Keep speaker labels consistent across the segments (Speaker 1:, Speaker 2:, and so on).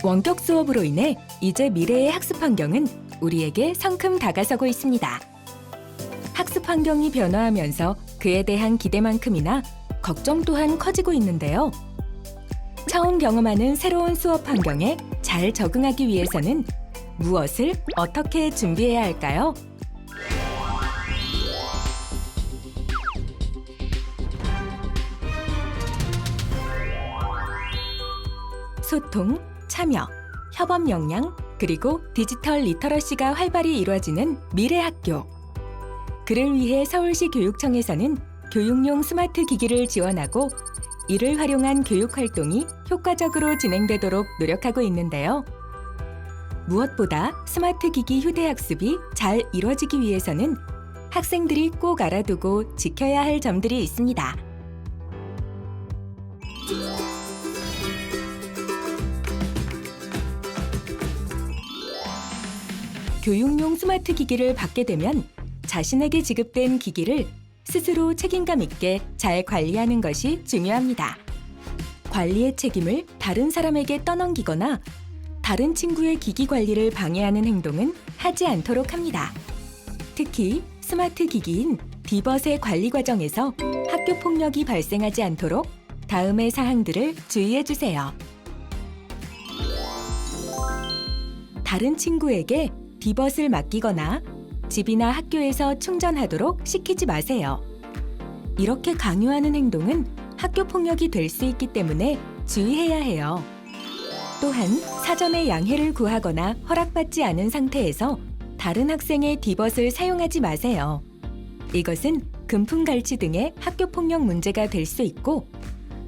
Speaker 1: 원격 수업으로 인해 이제 미래의 학습 환경은 우리에게 성큼 다가서고 있습니다. 학습 환경이 변화하면서 그에 대한 기대만큼이나 걱정 또한 커지고 있는데요. 처음 경험하는 새로운 수업 환경에 잘 적응하기 위해서는 무엇을 어떻게 준비해야 할까요? 소통, 참여, 협업 역량, 그리고 디지털 리터러시가 활발히 이루어지는 미래 학교. 그를 위해 서울시 교육청에서는 교육용 스마트 기기를 지원하고 이를 활용한 교육 활동이 효과적으로 진행되도록 노력하고 있는데요. 무엇보다 스마트 기기 휴대 학습이 잘 이루어지기 위해서는 학생들이 꼭 알아두고 지켜야 할 점들이 있습니다. 교육용 스마트 기기를 받게 되면 자신에게 지급된 기기를 스스로 책임감 있게 잘 관리하는 것이 중요합니다. 관리의 책임을 다른 사람에게 떠넘기거나 다른 친구의 기기 관리를 방해하는 행동은 하지 않도록 합니다. 특히 스마트 기기인 디벗의 관리 과정에서 학교 폭력이 발생하지 않도록 다음의 사항들을 주의해 주세요. 다른 친구에게 디벗을 맡기거나 집이나 학교에서 충전하도록 시키지 마세요. 이렇게 강요하는 행동은 학교 폭력이 될 수 있기 때문에 주의해야 해요. 또한 사전에 양해를 구하거나 허락받지 않은 상태에서 다른 학생의 디벗을 사용하지 마세요. 이것은 금품갈취 등의 학교 폭력 문제가 될 수 있고,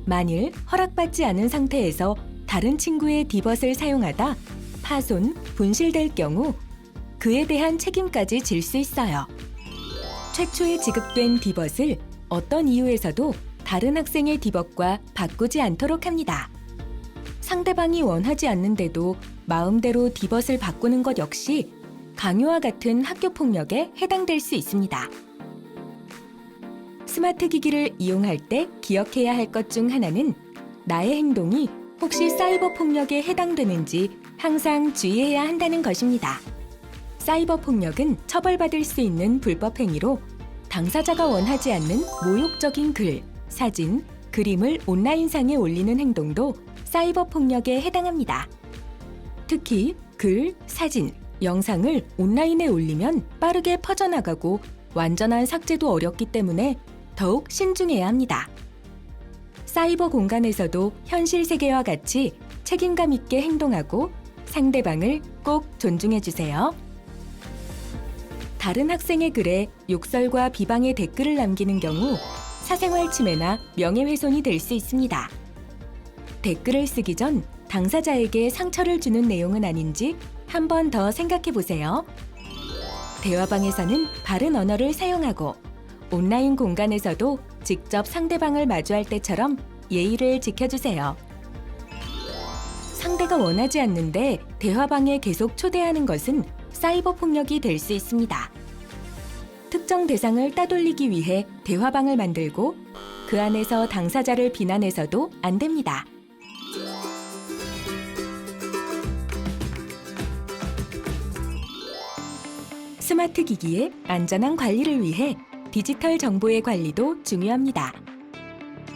Speaker 1: 만일 허락받지 않은 상태에서 다른 친구의 디벗을 사용하다 파손, 분실될 경우 그에 대한 책임까지 질 수 있어요. 최초에 지급된 디벗을 어떤 이유에서도 다른 학생의 디벗과 바꾸지 않도록 합니다. 상대방이 원하지 않는데도 마음대로 디벗을 바꾸는 것 역시 강요와 같은 학교 폭력에 해당될 수 있습니다. 스마트 기기를 이용할 때 기억해야 할 것 중 하나는 나의 행동이 혹시 사이버 폭력에 해당되는지 항상 주의해야 한다는 것입니다. 사이버 폭력은 처벌받을 수 있는 불법 행위로 당사자가 원하지 않는 모욕적인 글, 사진, 그림을 온라인상에 올리는 행동도 사이버 폭력에 해당합니다. 특히 글, 사진, 영상을 온라인에 올리면 빠르게 퍼져나가고 완전한 삭제도 어렵기 때문에 더욱 신중해야 합니다. 사이버 공간에서도 현실 세계와 같이 책임감 있게 행동하고 상대방을 꼭 존중해 주세요. 다른 학생의 글에 욕설과 비방의 댓글을 남기는 경우 사생활 침해나 명예훼손이 될 수 있습니다. 댓글을 쓰기 전 당사자에게 상처를 주는 내용은 아닌지 한 번 더 생각해 보세요. 대화방에서는 바른 언어를 사용하고 온라인 공간에서도 직접 상대방을 마주할 때처럼 예의를 지켜주세요. 상대가 원하지 않는데 대화방에 계속 초대하는 것은 사이버 폭력이 될 수 있습니다. 특정 대상을 따돌리기 위해 대화방을 만들고 그 안에서 당사자를 비난해서도 안 됩니다. 스마트 기기의 안전한 관리를 위해 디지털 정보의 관리도 중요합니다.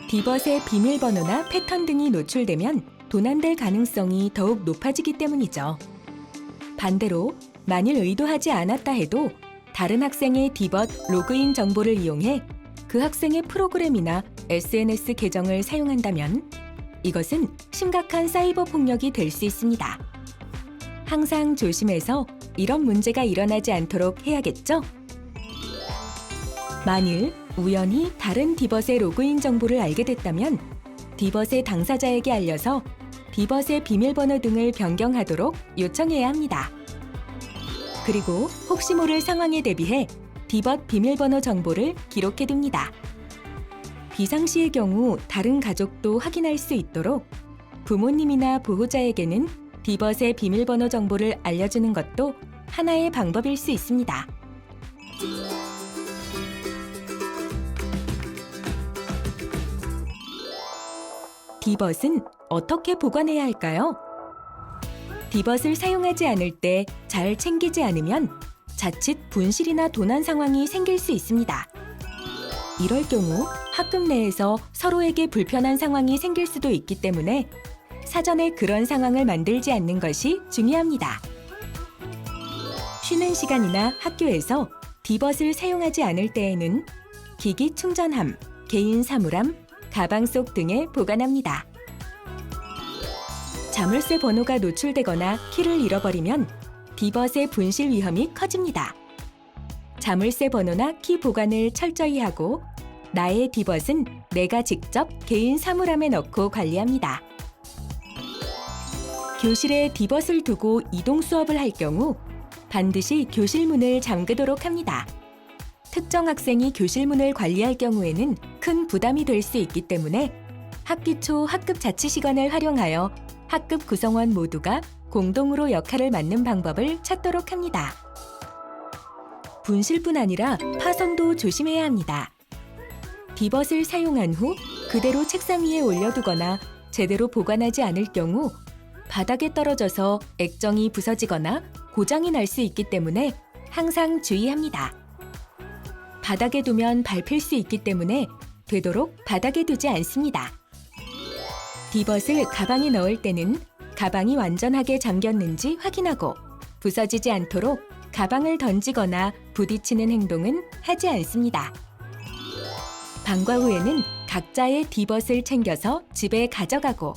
Speaker 1: 디벗의 비밀번호나 패턴 등이 노출되면 도난될 가능성이 더욱 높아지기 때문이죠. 반대로 만일 의도하지 않았다 해도 다른 학생의 디벗 로그인 정보를 이용해 그 학생의 프로그램이나 SNS 계정을 사용한다면 이것은 심각한 사이버 폭력이 될 수 있습니다. 항상 조심해서 이런 문제가 일어나지 않도록 해야겠죠? 만일 우연히 다른 디벗의 로그인 정보를 알게 됐다면 디벗의 당사자에게 알려서 디벗의 비밀번호 등을 변경하도록 요청해야 합니다. 그리고 혹시 모를 상황에 대비해 디벗 비밀번호 정보를 기록해둡니다. 비상시의 경우 다른 가족도 확인할 수 있도록 부모님이나 보호자에게는 디벗의 비밀번호 정보를 알려주는 것도 하나의 방법일 수 있습니다. 디벗은 어떻게 보관해야 할까요? 디벗을 사용하지 않을 때 잘 챙기지 않으면 자칫 분실이나 도난 상황이 생길 수 있습니다. 이럴 경우 학급 내에서 서로에게 불편한 상황이 생길 수도 있기 때문에 사전에 그런 상황을 만들지 않는 것이 중요합니다. 쉬는 시간이나 학교에서 디벗을 사용하지 않을 때에는 기기 충전함, 개인 사물함, 가방 속 등에 보관합니다. 자물쇠 번호가 노출되거나 키를 잃어버리면 디벗의 분실 위험이 커집니다. 자물쇠 번호나 키 보관을 철저히 하고 나의 디벗은 내가 직접 개인 사물함에 넣고 관리합니다. 교실에 디벗을 두고 이동 수업을 할 경우 반드시 교실 문을 잠그도록 합니다. 특정 학생이 교실 문을 관리할 경우에는 큰 부담이 될 수 있기 때문에 학기 초 학급 자치시간을 활용하여 학급 구성원 모두가 공동으로 역할을 맡는 방법을 찾도록 합니다. 분실뿐 아니라 파손도 조심해야 합니다. 디벗을 사용한 후 그대로 책상 위에 올려두거나 제대로 보관하지 않을 경우 바닥에 떨어져서 액정이 부서지거나 고장이 날 수 있기 때문에 항상 주의합니다. 바닥에 두면 밟힐 수 있기 때문에 되도록 바닥에 두지 않습니다. 디벗을 가방에 넣을 때는 가방이 완전하게 잠겼는지 확인하고 부서지지 않도록 가방을 던지거나 부딪히는 행동은 하지 않습니다. 방과 후에는 각자의 디벗을 챙겨서 집에 가져가고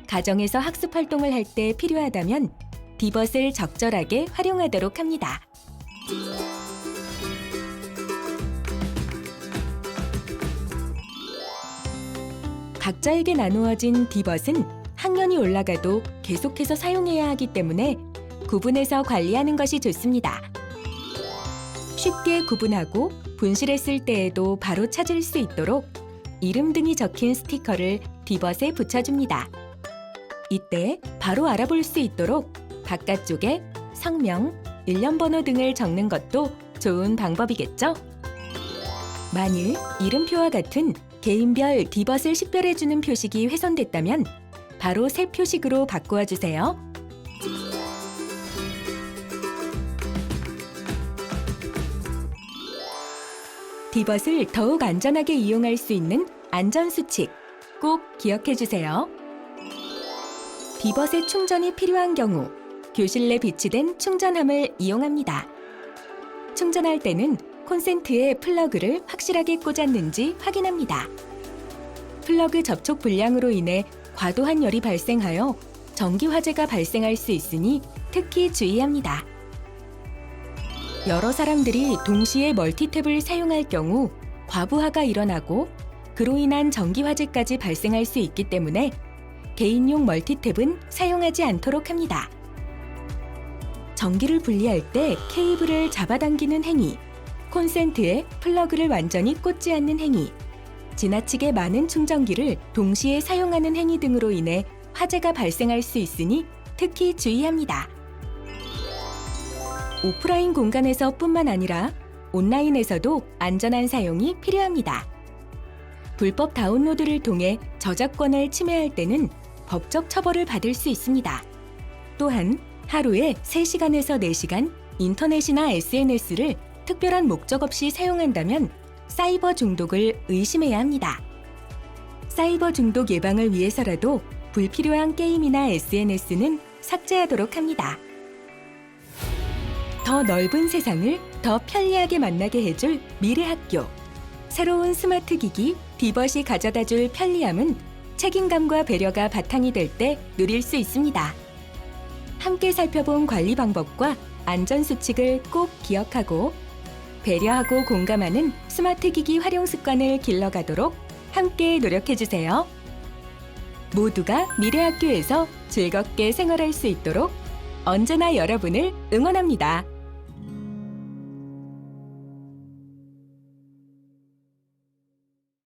Speaker 1: 가정에서 학습 활동을 할 때 필요하다면 디벗을 적절하게 활용하도록 합니다. 각자에게 나누어진 디벗은 학년이 올라가도 계속해서 사용해야 하기 때문에 구분해서 관리하는 것이 좋습니다. 쉽게 구분하고 분실했을 때에도 바로 찾을 수 있도록 이름 등이 적힌 스티커를 디벗에 붙여줍니다. 이때 바로 알아볼 수 있도록 바깥쪽에 성명, 일련번호 등을 적는 것도 좋은 방법이겠죠? 만일 이름표와 같은 개인별 디벗을 식별해주는 표식이 훼손됐다면 바로 새 표식으로 바꾸어 주세요. 디벗을 더욱 안전하게 이용할 수 있는 안전수칙 꼭 기억해 주세요. 디벗의 충전이 필요한 경우 교실 내 비치된 충전함을 이용합니다. 충전할 때는 콘센트에 플러그를 확실하게 꽂았는지 확인합니다. 플러그 접촉 불량으로 인해 과도한 열이 발생하여 전기 화재가 발생할 수 있으니 특히 주의합니다. 여러 사람들이 동시에 멀티탭을 사용할 경우 과부하가 일어나고 그로 인한 전기 화재까지 발생할 수 있기 때문에 개인용 멀티탭은 사용하지 않도록 합니다. 전기를 분리할 때 케이블을 잡아당기는 행위, 콘센트에 플러그를 완전히 꽂지 않는 행위, 지나치게 많은 충전기를 동시에 사용하는 행위 등으로 인해 화재가 발생할 수 있으니 특히 주의합니다. 오프라인 공간에서 뿐만 아니라 온라인에서도 안전한 사용이 필요합니다. 불법 다운로드를 통해 저작권을 침해할 때는 법적 처벌을 받을 수 있습니다. 또한 하루에 3시간에서 4시간 인터넷이나 SNS를 특별한 목적 없이 사용한다면 사이버 중독을 의심해야 합니다. 사이버 중독 예방을 위해서라도 불필요한 게임이나 SNS는 삭제하도록 합니다. 더 넓은 세상을 더 편리하게 만나게 해줄 미래학교. 새로운 스마트 기기 디벗이 가져다줄 편리함은 책임감과 배려가 바탕이 될 때 누릴 수 있습니다. 함께 살펴본 관리 방법과 안전 수칙을 꼭 기억하고 배려하고 공감하는 스마트 기기 활용 습관을 길러가도록 함께 노력해주세요. 모두가 미래학교에서 즐겁게 생활할 수 있도록 언제나 여러분을 응원합니다.